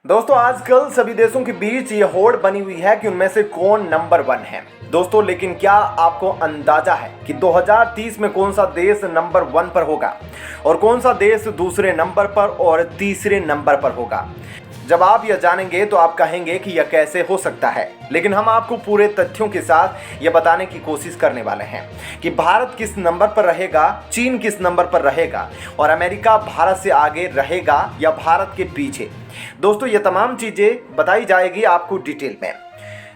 दोस्तों आजकल सभी देशों के बीच ये होड़ बनी हुई है कि उनमें से कौन नंबर 1 है। दोस्तों लेकिन क्या आपको अंदाजा है कि 2030 में कौन सा देश नंबर 1 पर होगा और कौन सा देश दूसरे नंबर पर और तीसरे नंबर पर होगा। जब आप यह जानेंगे तो आप कहेंगे कि यह कैसे हो सकता है, लेकिन हम आपको पूरे तथ्यों के साथ यह बताने की कोशिश करने वाले हैं कि भारत किस नंबर पर रहेगा, चीन किस नंबर पर रहेगा और अमेरिका भारत से आगे रहेगा या भारत के पीछे। दोस्तों ये तमाम चीजें बताई जाएगी आपको डिटेल में।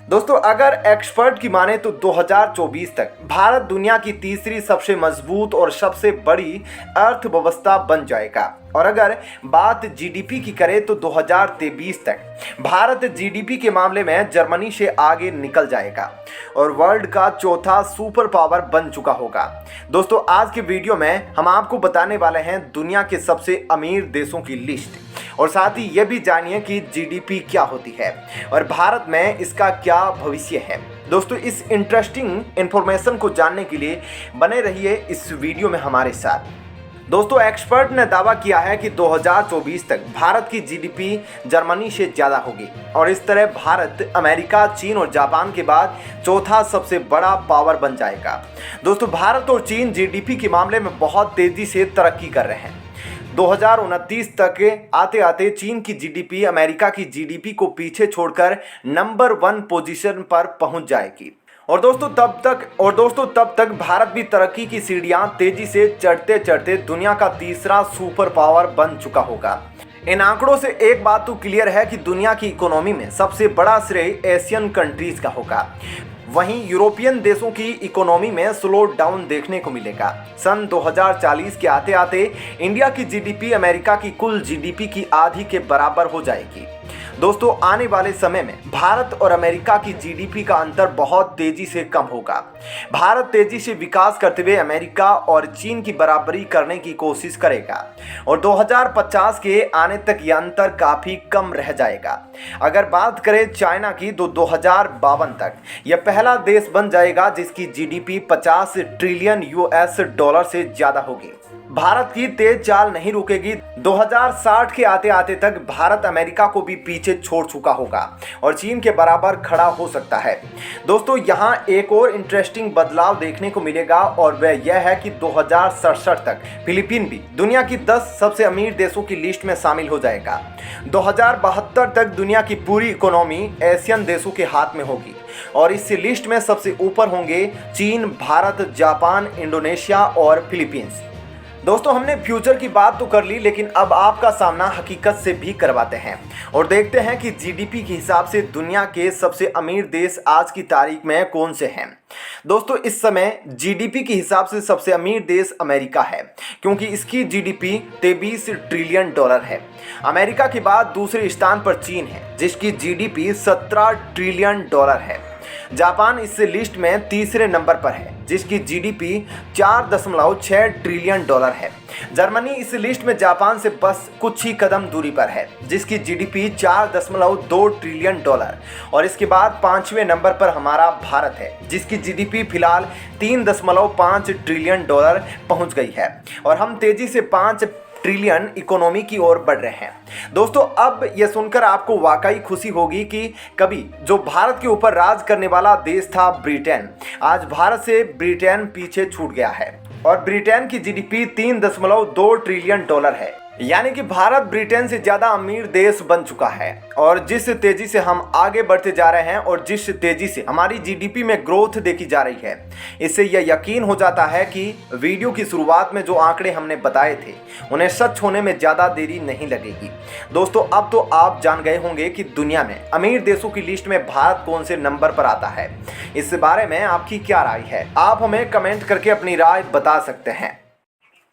दोस्तों अगर एक्सपर्ट की माने तो 2024 तक भारत दुनिया की तीसरी सबसे मजबूत और सबसे बड़ी अर्थव्यवस्था बन जाएगा और अगर बात जीडीपी की करें तो 2023 तक भारत जीडीपी के मामले में जर्मनी से आगे निकल जाएगा और वर्ल्ड का चौथा सुपर पावर बन चुका होगा। दोस्तों आज के वीडियो में हम आपको बताने वाले हैं दुनिया के सबसे अमीर देशों की लिस्ट और साथ ही ये भी जानिए कि जीडीपी क्या होती है और भारत में इसका क्या भविष्य है। दोस्तों इस इंटरेस्टिंग इंफॉर्मेशन को जानने के लिए बने रहिए इस वीडियो में हमारे साथ। दोस्तों एक्सपर्ट ने दावा किया है कि 2024 तक भारत की जीडीपी जर्मनी से ज़्यादा होगी और इस तरह भारत अमेरिका, चीन और जापान के बाद चौथा सबसे बड़ा पावर बन जाएगा। दोस्तों भारत और चीन जीडीपी के मामले में बहुत तेज़ी से तरक्की कर रहे हैं। 2029 तक आते आते चीन की जीडीपी अमेरिका की जीडीपी को पीछे छोड़कर नंबर 1 पोजीशन पर पहुंच जाएगी और दोस्तों तब तक भारत भी तरक्की की सीढ़ियां तेजी से चढ़ते चढ़ते दुनिया का तीसरा सुपर पावर बन चुका होगा। इन आंकड़ों से एक बात तो क्लियर है कि दुनिया की इकोनॉमी में सबसे बड़ा श्रेय एशियन कंट्रीज का होगा। वहीं यूरोपियन देशों की इकोनॉमी में स्लो डाउन देखने को मिलेगा। सन 2040 के आते आते इंडिया की जीडीपी अमेरिका की कुल जीडीपी की आधी के बराबर हो जाएगी। दोस्तों आने वाले समय में भारत और अमेरिका की जीडीपी का अंतर बहुत तेजी से कम होगा। भारत तेजी से विकास करते हुए अमेरिका और चीन की बराबरी करने की कोशिश करेगा और 2050 के आने तक यह अंतर काफी कम रह जाएगा। अगर बात करें चाइना की तो 2052 तक यह पहला देश बन जाएगा जिसकी जीडीपी 50 ट्रिलियन यूएस डॉलर से ज्यादा होगी। भारत की तेज चाल नहीं रुकेगी। 2060 के आते आते तक भारत अमेरिका को भी पीछे छोड़ चुका होगा और चीन के बराबर खड़ा हो सकता है। दोस्तों यहाँ एक और इंटरेस्टिंग बदलाव देखने को मिलेगा और वह यह है कि 2067 तक फिलीपीन भी दुनिया की 10 सबसे अमीर देशों की लिस्ट में शामिल हो जाएगा। 2072 तक दुनिया की पूरी इकोनॉमी एशियन देशों के हाथ में होगी और इस लिस्ट में सबसे ऊपर होंगे चीन, भारत, जापान, इंडोनेशिया और फिलीपींस। दोस्तों हमने फ्यूचर की बात तो कर ली, लेकिन अब आपका सामना हकीकत से भी करवाते हैं और देखते हैं कि जीडीपी के हिसाब से दुनिया के सबसे अमीर देश आज की तारीख में कौन से हैं। दोस्तों इस समय जीडीपी के हिसाब से सबसे अमीर देश अमेरिका है क्योंकि इसकी जीडीपी 23 ट्रिलियन डॉलर है। अमेरिका के बाद दूसरे स्थान पर चीन है जिसकी जीडीपी 17 ट्रिलियन डॉलर है। जापान इस लिस्ट में तीसरे नंबर पर है जिसकी जीडीपी 4.6 ट्रिलियन डॉलर है। जर्मनी इस लिस्ट में जापान से बस कुछ ही कदम दूरी पर है जिसकी जीडीपी 4.2 ट्रिलियन डॉलर और इसके बाद 5वें नंबर पर हमारा भारत है जिसकी जीडीपी फिलहाल 3.5 ट्रिलियन डॉलर पहुंच गई है और हम तेजी से 5 ट्रिलियन इकोनॉमी की ओर बढ़ रहे हैं। दोस्तों अब यह सुनकर आपको वाकई खुशी होगी कि कभी जो भारत के ऊपर राज करने वाला देश था ब्रिटेन, आज भारत से ब्रिटेन पीछे छूट गया है और ब्रिटेन की जीडीपी 3.2 ट्रिलियन डॉलर है। यानी कि भारत ब्रिटेन से ज़्यादा अमीर देश बन चुका है और जिस तेज़ी से हम आगे बढ़ते जा रहे हैं और जिस तेज़ी से हमारी जीडीपी में ग्रोथ देखी जा रही है, इससे यह यकीन हो जाता है कि वीडियो की शुरुआत में जो आंकड़े हमने बताए थे उन्हें सच होने में ज़्यादा देरी नहीं लगेगी। दोस्तों अब तो आप जान गए होंगे कि दुनिया में अमीर देशों की लिस्ट में भारत कौन से नंबर पर आता है। इस बारे में आपकी क्या राय है, आप हमें कमेंट करके अपनी राय बता सकते हैं।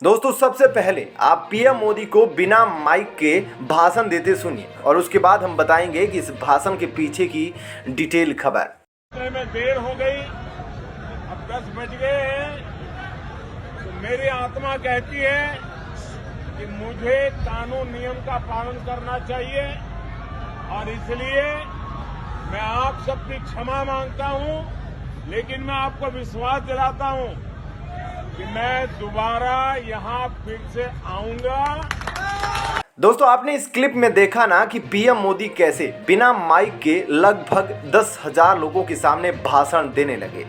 दोस्तों सबसे पहले आप पीएम मोदी को बिना माइक के भाषण देते सुनिए और उसके बाद हम बताएंगे कि इस भाषण के पीछे की डिटेल खबर। में देर हो गई, अब 10 बज गए हैं तो मेरी आत्मा कहती है कि मुझे कानून नियम का पालन करना चाहिए और इसलिए मैं आप सबकी क्षमा मांगता हूं, लेकिन मैं आपको विश्वास दिलाता हूं कि मैं दोबारा यहां फिर से आऊंगा। दोस्तों आपने इस क्लिप में देखा ना कि पीएम मोदी कैसे बिना माइक के लगभग 10,000 लोगों के सामने भाषण देने लगे।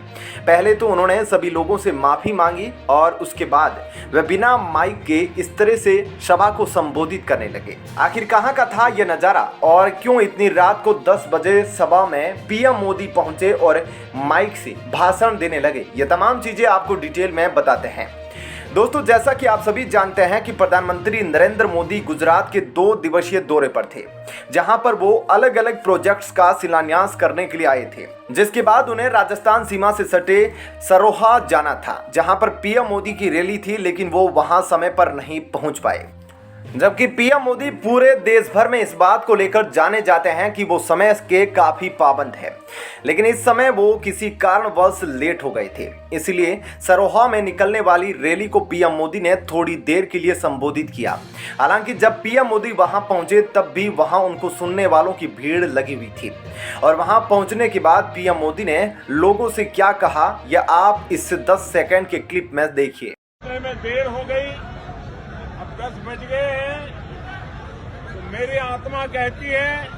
पहले तो उन्होंने सभी लोगों से माफी मांगी और उसके बाद वह बिना माइक के इस तरह से सभा को संबोधित करने लगे। आखिर कहां का था यह नजारा और क्यों इतनी रात को 10 बजे सभा में पीएम मोदी पहुंचे और माइक से भाषण देने लगे, ये तमाम चीजें आपको डिटेल में बताते हैं। दोस्तों जैसा कि आप सभी जानते हैं कि प्रधानमंत्री नरेंद्र मोदी गुजरात के 2 दिवसीय दौरे पर थे, जहां पर वो अलग अलग प्रोजेक्ट्स का शिलान्यास करने के लिए आए थे, जिसके बाद उन्हें राजस्थान सीमा से सटे सरोहा जाना था, जहां पर पीएम मोदी की रैली थी, लेकिन वो वहां समय पर नहीं पहुंच पाए। जबकि पीएम मोदी पूरे देश भर में इस बात को लेकर जाने जाते हैं कि वो समय के काफी पाबंद है, लेकिन इस समय वो किसी कारणवश लेट हो गए थे। इसलिए सरोहा में निकलने वाली रैली को पीएम मोदी ने थोड़ी देर के लिए संबोधित किया। हालांकि जब पीएम मोदी वहां पहुंचे तब भी वहां उनको सुनने वालों की भीड़ लगी हुई थी और वहां पहुंचने के बाद पीएम मोदी ने लोगों से क्या कहा, यह आप इस 10 सेकंड के क्लिप में देखिए। देर हो गई, 10 बज गए हैं, तो मेरी आत्मा कहती है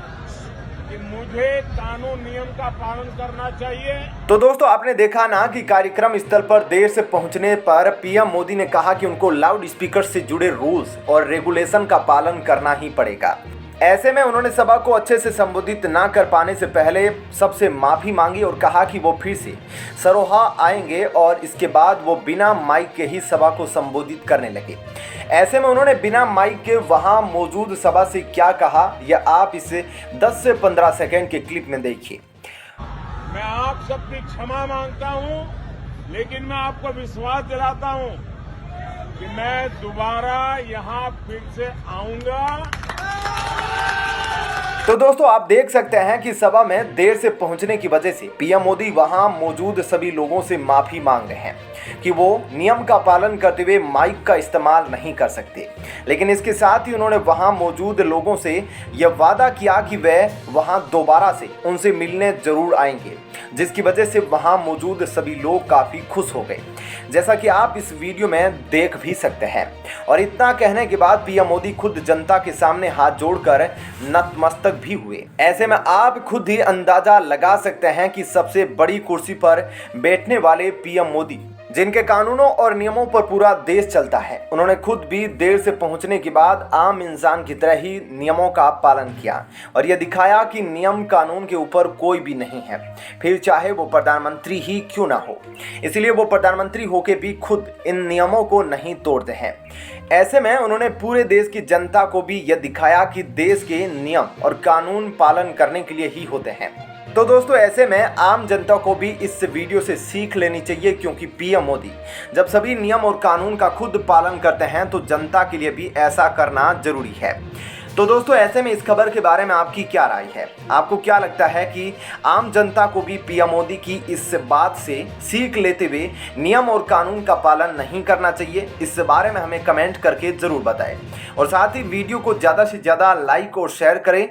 कि मुझे कानून नियम का पालन करना चाहिए। तो दोस्तों आपने देखा ना कि कार्यक्रम स्थल पर देर से पहुंचने पर पीएम मोदी ने कहा कि उनको लाउड स्पीकर से जुड़े रूल्स और रेगुलेशन का पालन करना ही पड़ेगा। ऐसे में उन्होंने सभा को अच्छे से संबोधित ना कर पाने से पहले सबसे माफी मांगी और कहा कि वो फिर से सरोहा आएंगे और इसके बाद वो बिना माइक के ही सभा को संबोधित करने लगे। ऐसे में उन्होंने बिना माइक के वहां मौजूद सभा से क्या कहा, यह आप इसे 10 से 15 सेकंड के क्लिप में देखिए। मैं आप सबकी क्षमा मांगता हूं, लेकिन मैं आपको विश्वास दिलाता हूं कि मैं दोबारा यहां फिर से आऊंगा। तो दोस्तों आप देख सकते हैं कि सभा में देर से पहुंचने की वजह से पीएम मोदी वहां मौजूद सभी लोगों से माफी मांग रहे हैं कि वो नियम का पालन करते हुए माइक का इस्तेमाल नहीं कर सकते, लेकिन इसके साथ ही उन्होंने वहां मौजूद लोगों से यह वादा किया कि वह वहां दोबारा से उनसे मिलने जरूर आएंगे, जिसकी वजह से वहां मौजूद सभी लोग काफी खुश हो गए, जैसा कि आप इस वीडियो में देख भी सकते हैं। और इतना कहने के बाद पीएम मोदी खुद जनता के सामने हाथ जोड़कर नतमस्तक भी हुए। ऐसे में आप खुद ही अंदाजा लगा सकते हैं कि सबसे बड़ी कुर्सी पर बैठने वाले पीएम मोदी, जिनके कानूनों और नियमों पर पूरा देश चलता है, उन्होंने खुद भी देर से पहुंचने के बाद आम इंसान की तरह ही नियमों का पालन किया और यह दिखाया कि नियम कानून के ऊपर कोई भी नहीं है, फिर चाहे वो प्रधानमंत्री ही क्यों ना हो। इसलिए वो प्रधानमंत्री होके भी खुद इन नियमों को नहीं तोड़ते हैं। ऐसे में उन्होंने पूरे देश की जनता को भी यह दिखाया कि देश के नियम और कानून पालन करने के लिए ही होते हैं। तो दोस्तों ऐसे में आम जनता को भी इस वीडियो से सीख लेनी चाहिए, क्योंकि पीएम मोदी जब सभी नियम और कानून का खुद पालन करते हैं तो जनता के लिए भी ऐसा करना जरूरी है। तो दोस्तों ऐसे में इस खबर के बारे में आपकी क्या राय है? आपको क्या लगता है कि आम जनता को भी पीएम मोदी की इस बात से सीख लेते हुए नियम और कानून का पालन नहीं करना चाहिए? इस बारे में हमें कमेंट करके जरूर बताएं और साथ ही वीडियो को ज़्यादा से ज़्यादा लाइक और शेयर करें